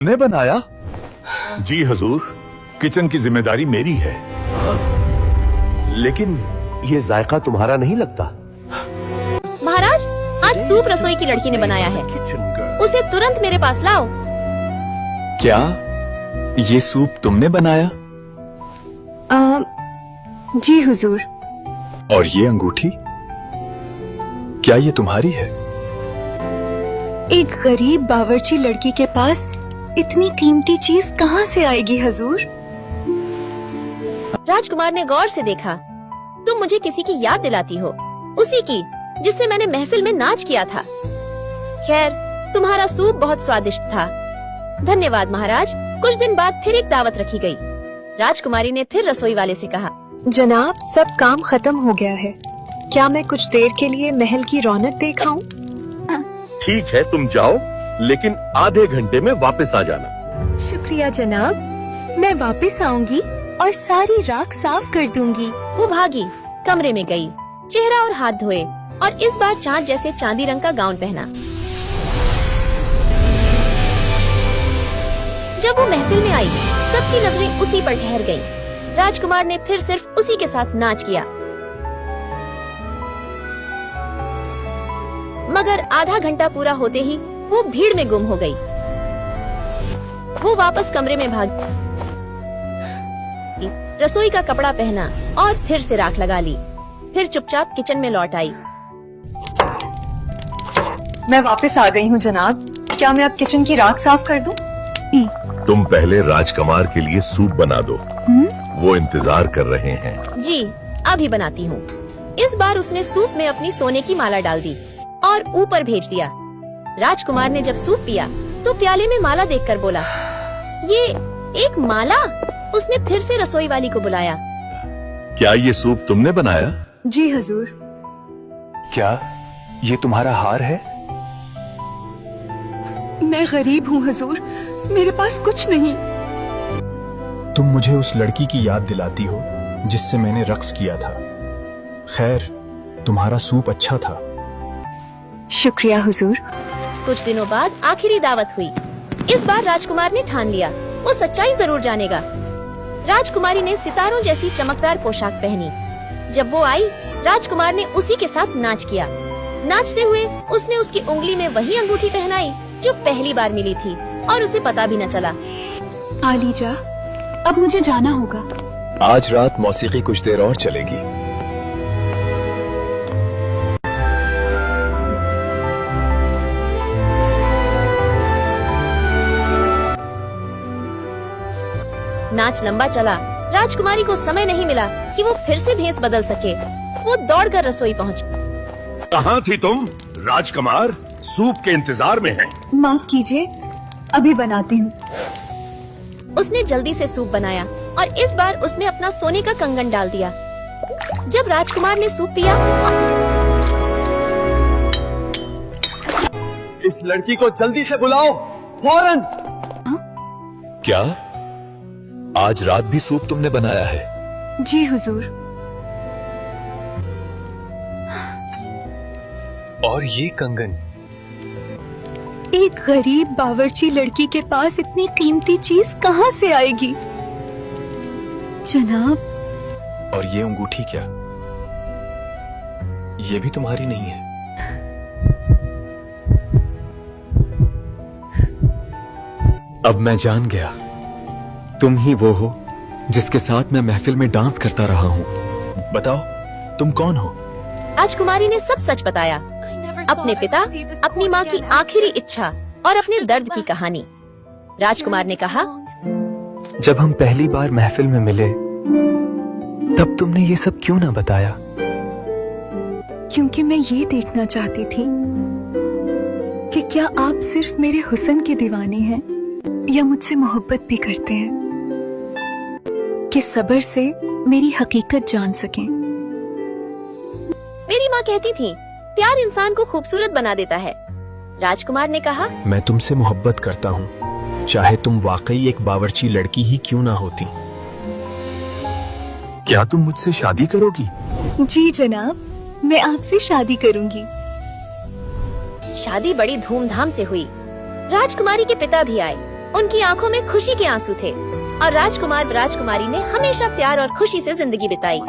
ने बनाया? जी हजूर, किचन की जिम्मेदारी मेरी है। लेकिन ये जायका तुम्हारा नहीं लगता। महाराज, आज सूप रसोई की लड़की ने बनाया है, उसे तुरंत मेरे पास लाओ। क्या ये सूप तुमने बनाया? जी हुजूर। और ये अंगूठी, क्या ये तुम्हारी है? एक गरीब बावर्ची लड़की के पास इतनी कीमती चीज कहाँ से आएगी हुजूर? राजकुमार ने गौर से देखा। तुम मुझे किसी की याद दिलाती हो, उसी की जिससे मैंने महफिल में नाच किया था। खैर, तुम्हारा सूप बहुत स्वादिष्ट था। धन्यवाद महाराज। कुछ दिन बाद फिर एक दावत रखी गई। राजकुमारी ने फिर रसोई वाले से कहा, जनाब, सब काम खत्म हो गया है। क्या मैं कुछ देर के लिए महल की रौनक दिखाऊं? ठीक है, तुम जाओ, लेकिन आधे घंटे में वापस आ जाना। शुक्रिया जनाब, मैं वापस आऊंगी और सारी राख साफ कर दूंगी। वो भागी, कमरे में गई, चेहरा और हाथ धोए और इस बार चांद जैसे चांदी रंग का गाउन पहना। जब वो महफिल में आई, सबकी नजरें उसी पर ठहर गईं। राजकुमार ने फिर सिर्फ उसी के साथ नाच किया। मगर आधा घंटा पूरा होते ही वो भीड़ में गुम हो गई। वो वापस कमरे में भागी, रसोई का कपड़ा पहना और फिर से राख लगा ली। फिर चुपचाप किचन में लौट आई। मैं वापस आ गई हूँ जनाब। क्या मैं अब किचन की राख साफ कर दूं? तुम पहले राजकुमार के लिए सूप बना दो, वो इंतजार कर रहे हैं। जी, अभी बनाती हूँ। इस बार उसने सूप में अपनी सोने की माला डाल दी और ऊपर भेज दिया। राजकुमार ने जब सूप पिया तो प्याले में माला देखकर बोला, ये एक माला। उसने फिर से रसोई वाली को बुलाया। क्या ये सूप तुमने बनाया? जी हुजूर। क्या ये तुम्हारा हार है? मैं गरीब हूँ हुजूर, मेरे पास कुछ नहीं। तुम मुझे उस लड़की की याद दिलाती हो जिससे मैंने रक्स किया था। खैर, तुम्हारा सूप अच्छा था। शुक्रिया हुजूर। कुछ दिनों बाद आखिरी दावत हुई। इस बार राजकुमार ने ठान लिया, वो सच्चाई जरूर जानेगा। राजकुमारी ने सितारों जैसी चमकदार पोशाक पहनी। जब वो आई, राजकुमार ने उसी के साथ नाच किया। नाचते हुए उसने उसकी उंगली में वही अंगूठी पहनाई जो पहली बार मिली थी और उसे पता भी न चला। आलीजा, अब मुझे जाना होगा। आज रात मौसीकी कुछ देर और चलेगी। नाच लंबा चला। राजकुमारी को समय नहीं मिला कि वो फिर से भेस बदल सके। वो दौड़कर रसोई पहुंची। कहाँ थी तुम? राजकुमार सूप के इंतजार में है। माफ कीजिए, अभी बनाती हूँ। उसने जल्दी से सूप बनाया और इस बार उसमें अपना सोने का कंगन डाल दिया। जब राजकुमार ने सूप पिया, इस लड़की को जल्दी से बुलाओ, फौरन। क्या आज रात भी सूप तुमने बनाया है? जी हुजूर। और ये कंगन? एक गरीब बावर्ची लड़की के पास इतनी कीमती चीज कहाँ से आएगी? जनाब। और ये अंगूठी क्या? ये भी तुम्हारी नहीं है? अब मैं जान गया, तुम ही वो हो जिसके साथ मैं महफिल में डांस करता रहा हूँ। बताओ, तुम कौन हो? राजकुमारी ने सब सच बताया। अपने पिता, अपनी माँ की आखिरी इच्छा और अपने दर्द की कहानी। राजकुमार ने कहा, जब हम पहली बार महफिल में मिले तब तुमने ये सब क्यों ना बताया? क्योंकि मैं ये देखना चाहती थी कि क्या आप सिर्फ मेरे हुस्न के दीवाने हैं या मुझसे मोहब्बत भी करते हैं, कि सब्र से मेरी हकीकत जान सकें। मेरी माँ कहती थी, प्यार इंसान को खूबसूरत बना देता है। राजकुमार ने कहा, मैं तुमसे मोहब्बत करता हूँ, चाहे तुम वाकई एक बावर्ची लड़की ही क्यों ना होती। क्या तुम मुझसे शादी करोगी? जी जनाब, मैं आपसे शादी करूंगी। शादी बड़ी धूमधाम से हुई। राजकुमारी के पिता भी आए। उनकी आंखों में खुशी के आंसू थे और राजकुमार राजकुमारी ने हमेशा प्यार और खुशी से जिंदगी बिताई।